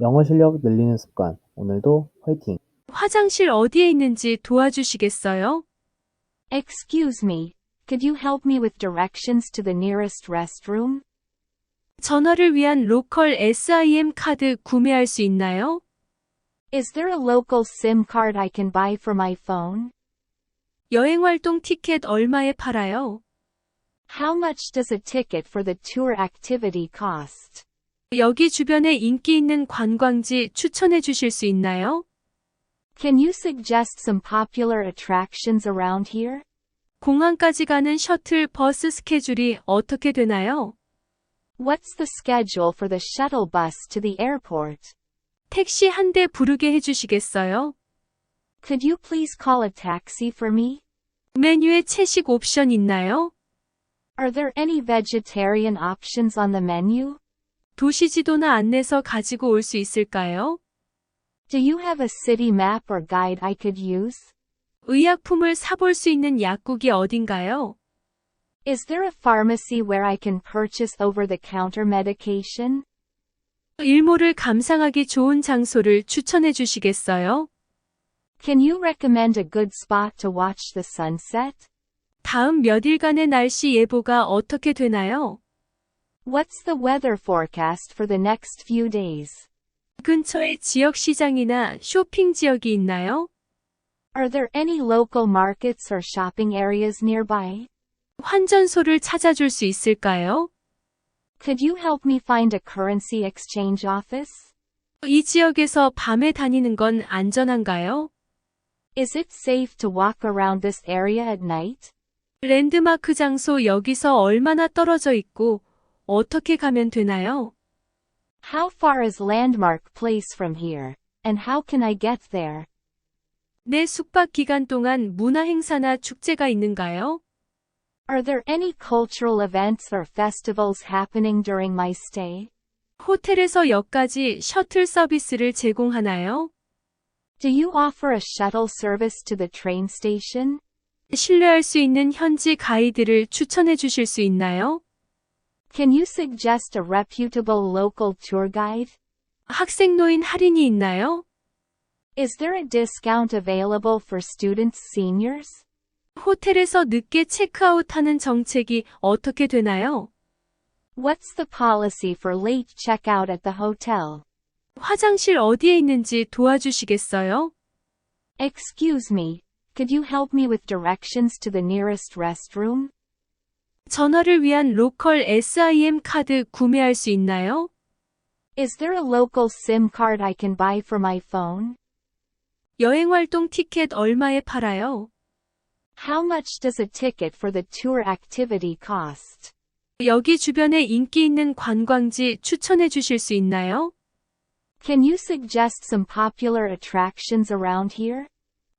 영어 실력 늘리는 습관. 오늘도 화이팅! 화장실 어디에 있는지 도와주시겠어요? Excuse me, could you help me with directions to the nearest restroom? 전화를 위한 로컬 SIM 카드 구매할 수 있나요? Is there a local SIM card I can buy for my phone? 여행 활동 티켓 얼마에 팔아요? How much does a ticket for the tour activity cost? 여기 주변에 인기 있는 관광지 추천해 주실 수 있나요? Can you suggest some popular attractions around here? 공항까지 가는 셔틀 버스 스케줄이 어떻게 되나요? What's the schedule for the shuttle bus to the airport? 택시 한 대 부르게 해주시겠어요? Could you please call a taxi for me? 메뉴에 채식 옵션 있나요? Are there any vegetarian options on the menu? 도시 지도나 안내서 가지고 올 수 있을까요? Do you have a city map or guide I could use? 의약품을 사볼 수 있는 약국이 어딘가요? Is there a pharmacy where I can purchase over-the-counter medication? 일몰을 감상하기 좋은 장소를 추천해 주시겠어요? Can you recommend a good spot to watch the sunset? 다음 몇 일간의 날씨 예보가 어떻게 되나요? What's the weather forecast for the next few days? 근처에 지역 시장이나 쇼핑 지역이 있나요? Are there any local markets or shopping areas nearby? 환전소를 찾아줄 수 있을까요? Could you help me find a currency exchange office? 이 지역에서 밤에 다니는 건 안전한가요? Is it safe to walk around this area at night? 랜드마크 장소 여기서 얼마나 떨어져 있고 어떻게 가면 되나요? How far is Landmark Place from here? And how can I get there? 내 숙박 기간 동안 문화 행사나 축제가 있는가요? Are there any cultural events or festivals happening during my stay? 호텔에서 역까지 셔틀 서비스를 제공하나요? Do you offer a shuttle service to the train station? 신뢰할 수 있는 현지 가이드를 추천해 주실 수 있나요? Can you suggest a reputable local tour guide? 학생 노인 할인이 있나요? Is there a discount available for students seniors? 호텔에서 늦게 체크아웃하는 정책이 어떻게 되나요? What's the policy for late checkout at the hotel? 화장실 어디에 있는지 도와주시겠어요? Excuse me, could you help me with directions to the nearest restroom? 전화를 위한 로컬 SIM 카드 구매할 수 있나요? Is there a local SIM card I can buy for my phone? 여행 활동 티켓 얼마에 팔아요? How much does a ticket for the tour activity cost? 여기 주변에 인기 있는 관광지 추천해 주실 수 있나요? Can you suggest some popular attractions around here?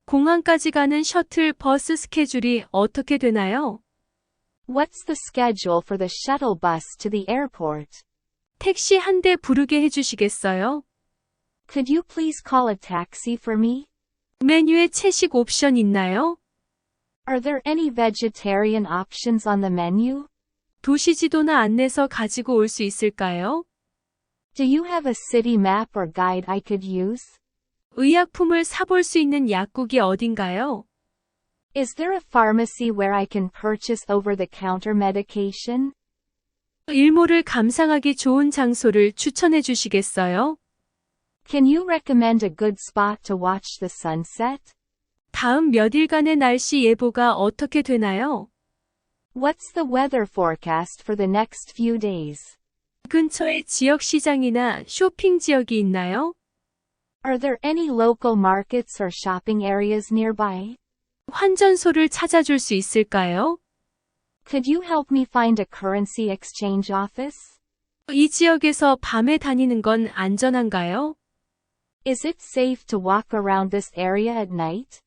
공항까지 가는 셔틀 버스 스케줄이 어떻게 되나요? What's the schedule for the shuttle bus to the airport? 택시 한 대 부르게 해주시겠어요? Could you please call a taxi for me? 메뉴에 채식 옵션 있나요? Are there any vegetarian options on the menu? 도시 지도나 안내서 가지고 올 수 있을까요? Do you have a city map or guide I could use? 의약품을 사볼 수 있는 약국이 어딘가요? Is there a pharmacy where I can purchase over-the-counter medication? 일몰을 감상하기 좋은 장소를 추천해 주시겠어요? Can you recommend a good spot to watch the sunset? 다음 몇 일간의 날씨 예보가 어떻게 되나요? What's the weather forecast for the next few days? 근처에 지역 시장이나 쇼핑 지역이 있나요? Are there any local markets or shopping areas nearby? 환전소를 찾아줄 수 있을까요? Could you help me find a currency exchange office? 이 지역에서 밤에 다니는 건 안전한가요? Is it safe to walk around this area at night?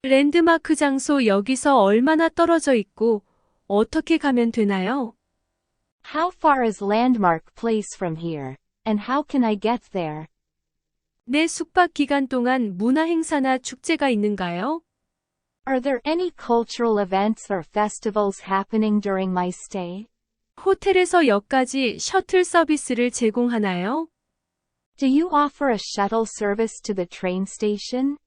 랜드마크 장소 여기서 얼마나 떨어져 있고 어떻게 가면 되나요? How far is Landmark Place from here? And how can I get there? 내 숙박 기간 동안 문화 행사나 축제가 있는가요? Are there any cultural events or festivals happening during my stay? 호텔에서 역까지 셔틀 서비스를 제공하나요? Do you offer a shuttle service to the train station?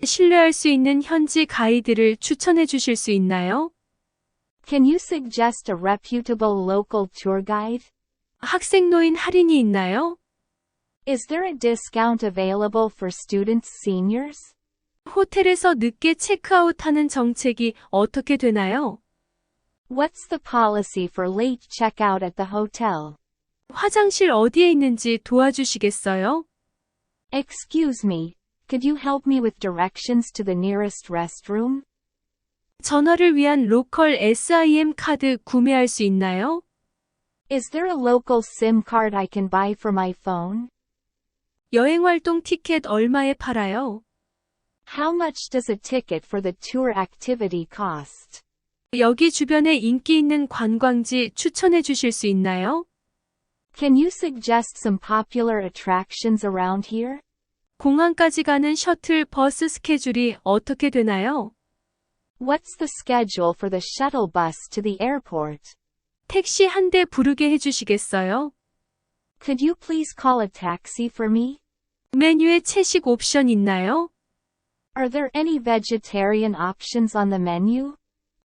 신뢰할 수 있는 현지 가이드를 추천해 주실 수 있나요? Can you suggest a reputable local tour guide? 학생노인 할인이 있나요? Is there a discount available for students seniors? 호텔에서 늦게 체크아웃하는 정책이 어떻게 되나요? What's the policy for late checkout at the hotel? 화장실 어디에 있는지 도와주시겠어요? Excuse me, could you help me with directions to the nearest restroom? 전화를 위한 로컬 SIM 카드 구매할 수 있나요? Is there a local SIM card I can buy for my phone? 여행활동 티켓 얼마에 팔아요? How much does a ticket for the tour activity cost? 여기 주변에 인기 있는 관광지 추천해 주실 수 있나요? Can you suggest some popular attractions around here? 공항까지 가는 셔틀 버스 스케줄이 어떻게 되나요? What's the schedule for the shuttle bus to the airport? 택시 한 대 부르게 해주시겠어요? Could you please call a taxi for me? 메뉴에 채식 옵션 있나요? Are there any vegetarian options on the menu?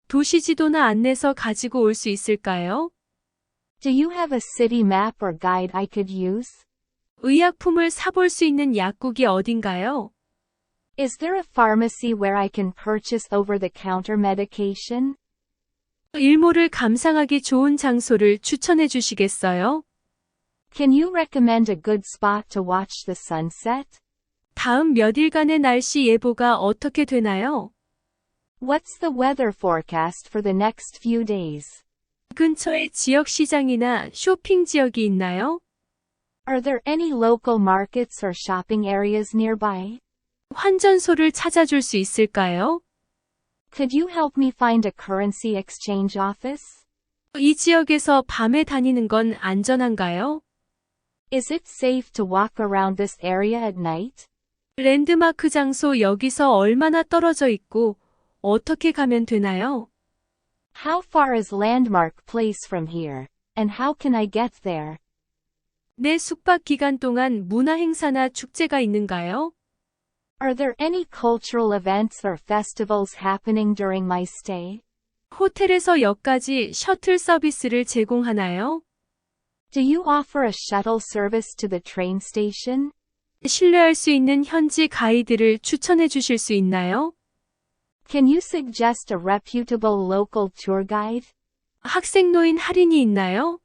도시지도나 안내서 가지고 올 수 있을까요? Do you have a city map or guide I could use? 의약품을 사볼 수 있는 약국이 어딘가요? Is there a pharmacy where I can purchase over-the-counter medication? 일몰을 감상하기 좋은 장소를 추천해 주시겠어요? Can you recommend a good spot to watch the sunset? 다음 몇 일간의 날씨 예보가 어떻게 되나요? What's the weather forecast for the next few days? 근처에 지역 시장이나 쇼핑 지역이 있나요? Are there any local markets or shopping areas nearby? 환전소를 찾아줄 수 있을까요? Could you help me find a currency exchange office? 이 지역에서 밤에 다니는 건 안전한가요? Is it safe to walk around this area at night? 랜드마크 장소 여기서 얼마나 떨어져 있고 어떻게 가면 되나요? How far is Landmark Place from here? And how can I get there? 내 숙박 기간 동안 문화 행사나 축제가 있는가요? Are there any cultural events or festivals happening during my stay? 호텔에서 역까지 셔틀 서비스를 제공하나요? Do you offer a shuttle service to the train station? 신뢰할 수 있는 현지 가이드를 추천해 주실 수 있나요? Can you suggest a reputable local tour guide? 학생노인 할인이 있나요?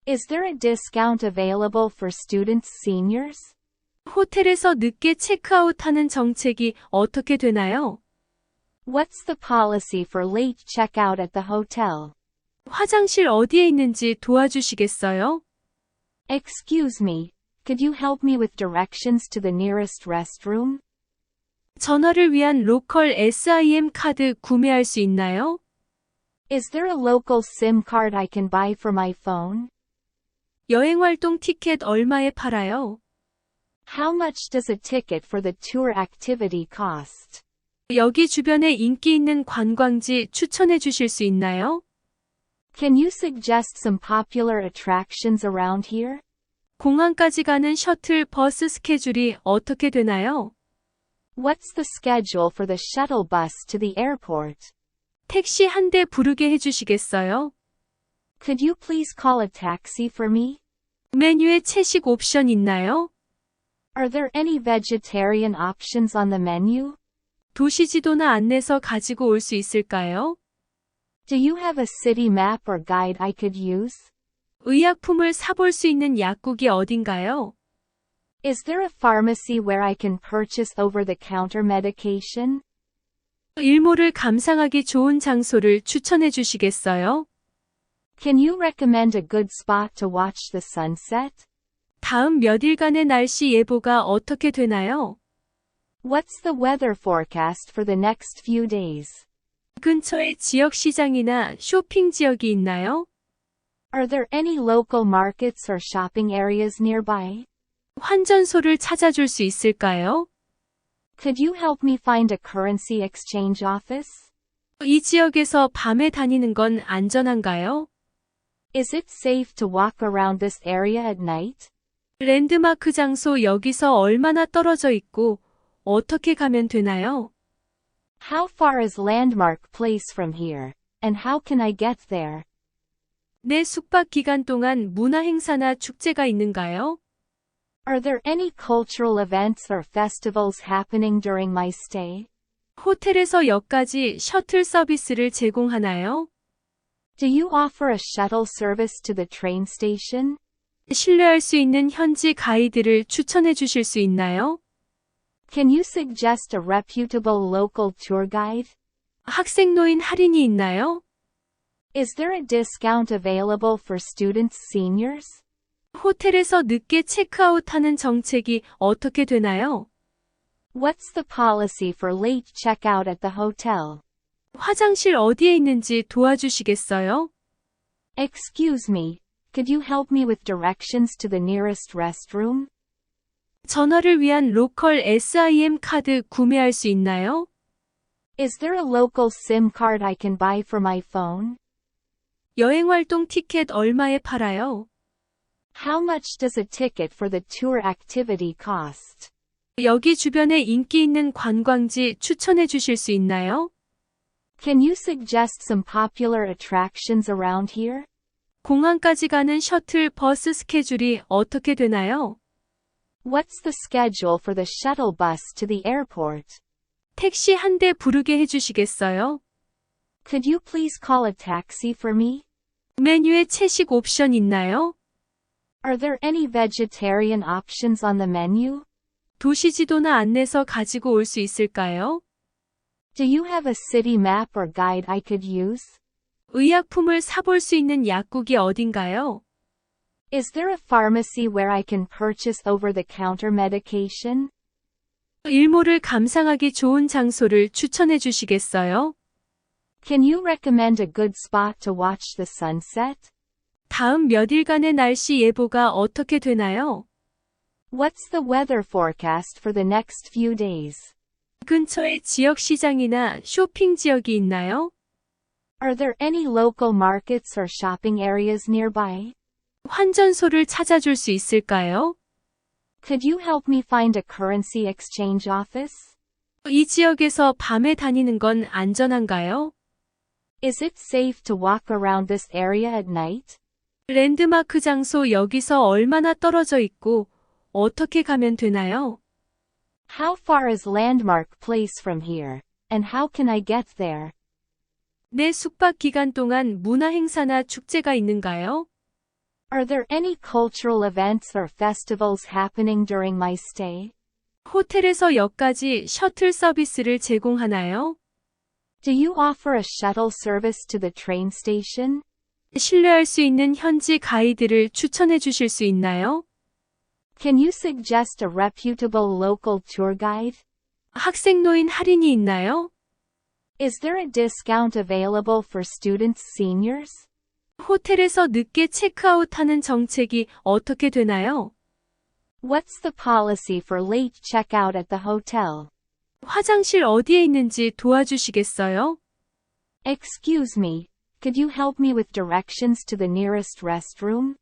Is there a discount available for students seniors? 호텔에서 늦게 체크아웃하는 정책이 어떻게 되나요? What's the policy for late checkout at the hotel? 화장실 어디에 있는지 도와주시겠어요? Excuse me, could you help me with directions to the nearest restroom? 전화를 위한 로컬 SIM 카드 구매할 수 있나요? Is there a local SIM card I can buy for my phone? 여행활동 티켓 얼마에 팔아요? How much does a ticket for the tour activity cost? 여기 주변에 인기 있는 관광지 추천해 주실 수 있나요? Can you suggest some popular attractions around here? 공항까지 가는 셔틀 버스 스케줄이 어떻게 되나요? What's the schedule for the shuttle bus to the airport? 택시 한 대 부르게 해주시겠어요? Could you please call a taxi for me? 메뉴에 채식 옵션 있나요? Are there any vegetarian options on the menu? 도시지도나 안내서 가지고 올 수 있을까요? Do you have a city map or guide I could use? 의약품을 사볼 수 있는 약국이 어딘가요? Is there a pharmacy where I can purchase over-the-counter medication? 일몰을 감상하기 좋은 장소를 추천해 주시겠어요? Can you recommend a good spot to watch the sunset? 다음 몇 일간의 날씨 예보가 어떻게 되나요? What's the weather forecast for the next few days? 근처에 지역 시장이나 쇼핑 지역이 있나요? Are there any local markets or shopping areas nearby? 환전소를 찾아줄 수 있을까요? Could you help me find a currency exchange office? 이 지역에서 밤에 다니는 건 안전한가요? Is it safe to walk around this area at night? 랜드마크 장소 여기서 얼마나 떨어져 있고 어떻게 가면 되나요? How far is Landmark Place from here? And how can I get there? 내 숙박 기간 동안 문화 행사나 축제가 있는가요? Are there any cultural events or festivals happening during my stay? 호텔에서 역까지 셔틀 서비스를 제공하나요? Do you offer a shuttle service to the train station? 신뢰할 수 있는 현지 가이드를 추천해 주실 수 있나요? Can you suggest a reputable local tour guide? 학생 노인 할인이 있나요? Is there a discount available for students seniors? 호텔에서 늦게 체크아웃하는 정책이 어떻게 되나요? What's the policy for late checkout at the hotel? 화장실 어디에 있는지 도와주시겠어요? Excuse me, could you help me with directions to the nearest restroom? 전화를 위한 로컬 SIM 카드 구매할 수 있나요? Is there a local SIM card I can buy for my phone? 여행 활동 티켓 얼마에 팔아요? How much does a ticket for the tour activity cost? 여기 주변에 인기 있는 관광지 추천해 주실 수 있나요? Can you suggest some popular attractions around here? 공항까지 가는 셔틀 버스 스케줄이 어떻게 되나요? What's the schedule for the shuttle bus to the airport? 택시 한 대 부르게 해주시겠어요? Could you please call a taxi for me? 메뉴에 채식 옵션 있나요? Are there any vegetarian options on the menu? 도시지도나 안내서 가지고 올 수 있을까요? Do you have a city map or guide I could use? 의약품을 사볼 수 있는 약국이 어딘가요? Is there a pharmacy where I can purchase over-the-counter medication? 일몰을 감상하기 좋은 장소를 추천해 주시겠어요? Can you recommend a good spot to watch the sunset? 다음 몇 일간의 날씨 예보가 어떻게 되나요? What's the weather forecast for the next few days? 근처에 지역 시장이나 쇼핑 지역이 있나요? Are there any local markets or shopping areas nearby? 환전소를 찾아줄 수 있을까요? Could you help me find a currency exchange office? 이 지역에서 밤에 다니는 건 안전한가요? Is it safe to walk around this area at night? 랜드마크 장소 여기서 얼마나 떨어져 있고 어떻게 가면 되나요? How far is Landmark Place from here? And how can I get there? 내 숙박 기간 동안 문화 행사나 축제가 있는가요? Are there any cultural events or festivals happening during my stay? 호텔에서 역까지 셔틀 서비스를 제공하나요? Do you offer a shuttle service to the train station? 신뢰할 수 있는 현지 가이드를 추천해 주실 수 있나요? Can you suggest a reputable local tour guide? 학생 노인 할인이 있나요? Is there a discount available for students seniors? 호텔에서 늦게 체크아웃하는 정책이 어떻게 되나요? What's the policy for late checkout at the hotel? 화장실 어디에 있는지 도와주시겠어요? Excuse me, could you help me with directions to the nearest restroom?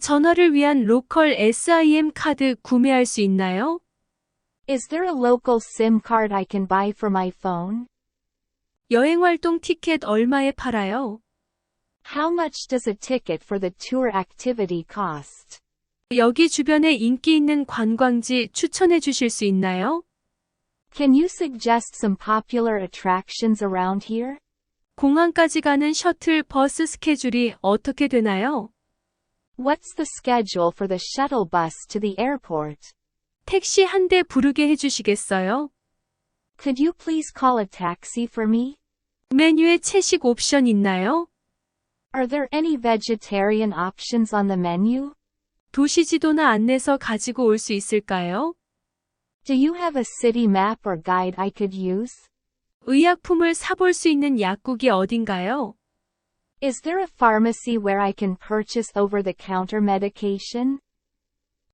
전화를 위한 로컬 SIM 카드 구매할 수 있나요? Is there a local SIM card I can buy for my phone? 여행 활동 티켓 얼마에 팔아요? How much does a ticket for the tour activity cost? 여기 주변에 인기 있는 관광지 추천해 주실 수 있나요? Can you suggest some popular attractions around here? 공항까지 가는 셔틀 버스 스케줄이 어떻게 되나요? What's the schedule for the shuttle bus to the airport? 택시 한 대 부르게 해주시겠어요? Could you please call a taxi for me? 메뉴에 채식 옵션 있나요? Are there any vegetarian options on the menu? 도시지도나 안내서 가지고 올 수 있을까요? Do you have a city map or guide I could use? 의약품을 사볼 수 있는 약국이 어딘가요? Is there a pharmacy where I can purchase over-the-counter medication?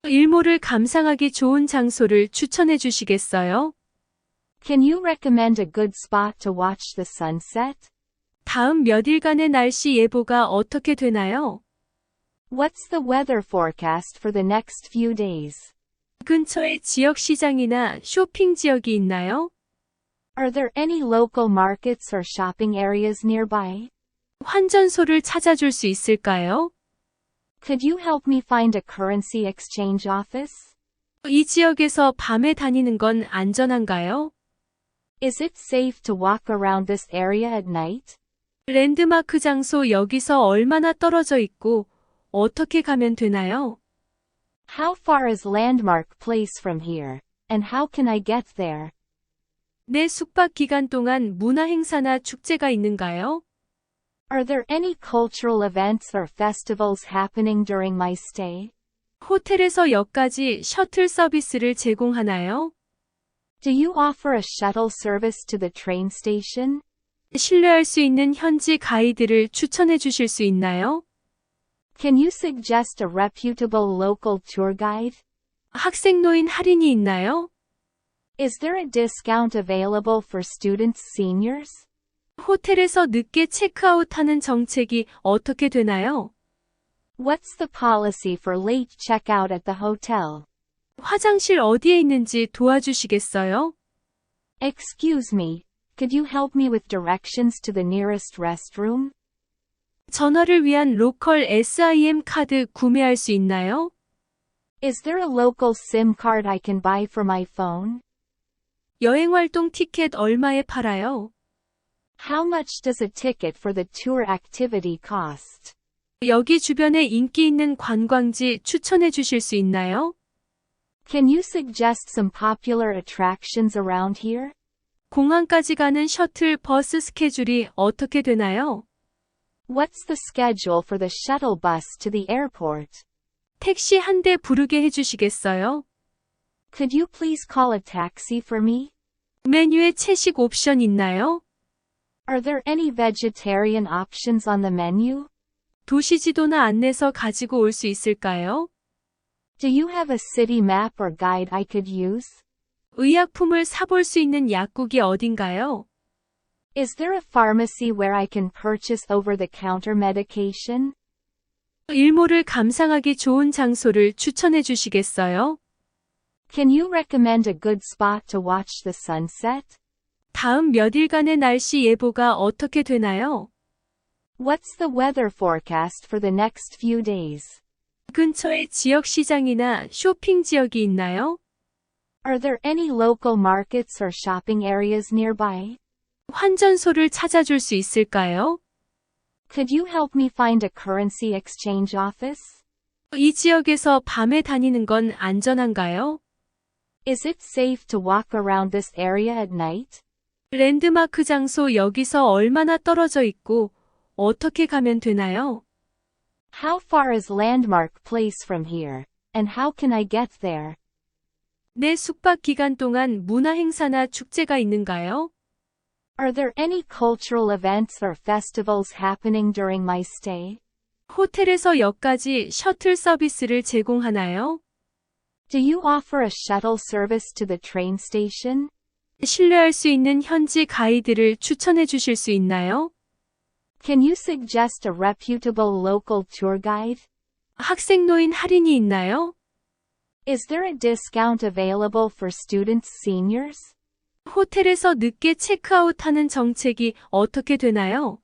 일몰을 감상하기 좋은 장소를 추천해 주시겠어요? Can you recommend a good spot to watch the sunset? 다음 몇 일간의 날씨 예보가 어떻게 되나요? What's the weather forecast for the next few days? 근처에 지역 시장이나 쇼핑 지역이 있나요? Are there any local markets or shopping areas nearby? 환전소를 찾아줄 수 있을까요? Could you help me find a currency exchange office? 이 지역에서 밤에 다니는 건 안전한가요? Is it safe to walk around this area at night? 랜드마크 장소 여기서 얼마나 떨어져 있고 어떻게 가면 되나요? How far is Landmark Place from here? And how can I get there? 내 숙박 기간 동안 문화 행사나 축제가 있는가요? Are there any cultural events or festivals happening during my stay? 호텔에서 역까지 셔틀 서비스를 제공하나요? Do you offer a shuttle service to the train station? 신뢰할 수 있는 현지 가이드를 추천해 주실 수 있나요? Can you suggest a reputable local tour guide? 학생노인 할인이 있나요? Is there a discount available for students seniors? 호텔에서 늦게 체크아웃하는 정책이 어떻게 되나요? What's the policy for late checkout at the hotel? 화장실 어디에 있는지 도와주시겠어요? Excuse me, could you help me with directions to the nearest restroom? 전화를 위한 로컬 SIM 카드 구매할 수 있나요? Is there a local SIM card I can buy for my phone? 여행 활동 티켓 얼마에 팔아요? How much does a ticket for the tour activity cost? 여기 주변에 인기 있는 관광지 추천해 주실 수 있나요? Can you suggest some popular attractions around here? 공항까지 가는 셔틀 버스 스케줄이 어떻게 되나요? What's the schedule for the shuttle bus to the airport? 택시 한 대 부르게 해주시겠어요? Could you please call a taxi for me? 메뉴에 채식 옵션 있나요? Are there any vegetarian options on the menu? 도시 지도나 안내서 가지고 올 수 있을까요? Do you have a city map or guide I could use? 의약품을 사볼 수 있는 약국이 어딘가요? Is there a pharmacy where I can purchase over-the-counter medication? 일몰을 감상하기 좋은 장소를 추천해 주시겠어요? Can you recommend a good spot to watch the sunset? 다음 몇 일간의 날씨 예보가 어떻게 되나요? What's the weather forecast for the next few days? 근처에 지역 시장이나 쇼핑 지역이 있나요? Are there any local markets or shopping areas nearby? 환전소를 찾아줄 수 있을까요? Could you help me find a currency exchange office? 이 지역에서 밤에 다니는 건 안전한가요? Is it safe to walk around this area at night? 랜드마크 장소 여기서 얼마나 떨어져 있고 어떻게 가면 되나요? How far is Landmark Place from here? And how can I get there? 내 숙박 기간 동안 문화 행사나 축제가 있는가요? Are there any cultural events or festivals happening during my stay? 호텔에서 역까지 셔틀 서비스를 제공하나요? Do you offer a shuttle service to the train station? 신뢰할 수 있는 현지 가이드를 추천해 주실 수 있나요? Can you suggest a reputable local tour guide? 학생노인 할인이 있나요? Is there a discount available for students seniors? 호텔에서 늦게 체크아웃하는 정책이 어떻게 되나요?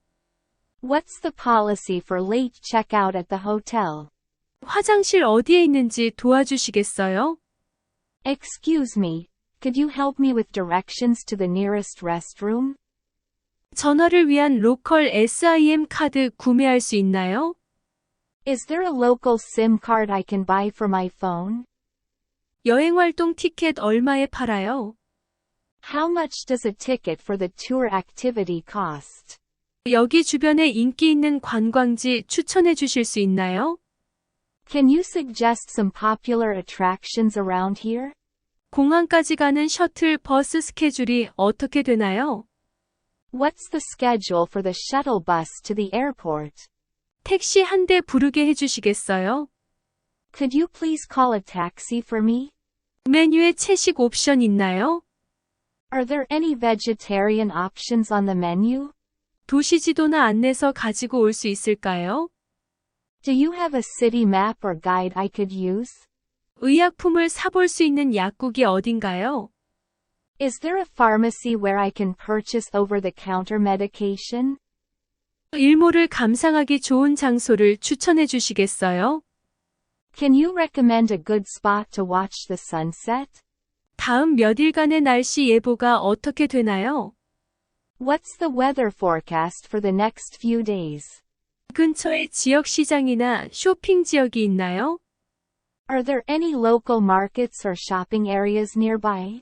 What's the policy for late checkout at the hotel? 화장실 어디에 있는지 도와주시겠어요? Excuse me, could you help me with directions to the nearest restroom? 전화를 위한 로컬 SIM 카드 구매할 수 있나요? Is there a local SIM card I can buy for my phone? 여행 활동 티켓 얼마에 팔아요? How much does a ticket for the tour activity cost? 여기 주변에 인기 있는 관광지 추천해 주실 수 있나요? Can you suggest some popular attractions around here? 공항까지 가는 셔틀 버스 스케줄이 어떻게 되나요? What's the schedule for the shuttle bus to the airport? 택시 한 대 부르게 해주시겠어요? Could you please call a taxi for me? 메뉴에 채식 옵션 있나요? Are there any vegetarian options on the menu? 도시 지도나 안내서 가지고 올 수 있을까요? Do you have a city map or guide I could use? 의약품을 사볼 수 있는 약국이 어딘가요? Is there a pharmacy where I can purchase over-the-counter medication? 일몰을 감상하기 좋은 장소를 추천해 주시겠어요? Can you recommend a good spot to watch the sunset? 다음 몇 일간의 날씨 예보가 어떻게 되나요? What's the weather forecast for the next few days? 근처에 지역 시장이나 쇼핑 지역이 있나요? Are there any local markets or shopping areas nearby?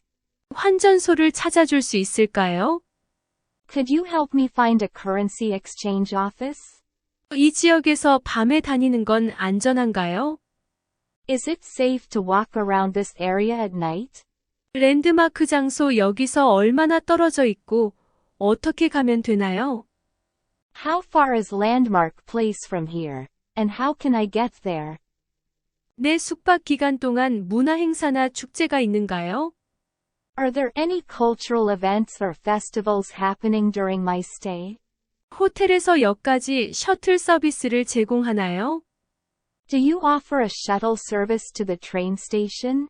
환전소를 찾아줄 수 있을까요? Could you help me find a currency exchange office? 이 지역에서 밤에 다니는 건 안전한가요? Is it safe to walk around this area at night? 랜드마크 장소 여기서 얼마나 떨어져 있고 어떻게 가면 되나요? How far is Landmark Place from here? And how can I get there? 내 숙박 기간 동안 문화 행사나 축제가 있는가요? Are there any cultural events or festivals happening during my stay? 호텔에서 역까지 셔틀 서비스를 제공하나요? Do you offer a shuttle service to the train station?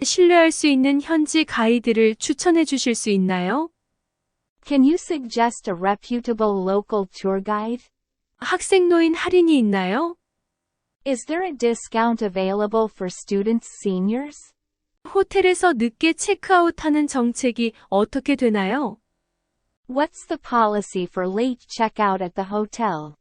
신뢰할 수 있는 현지 가이드를 추천해 주실 수 있나요? Can you suggest a reputable local tour guide? 학생노인 할인이 있나요? Is there a discount available for students seniors? 호텔에서 늦게 체크아웃하는 정책이 어떻게 되나요? What's the policy for late checkout at the hotel?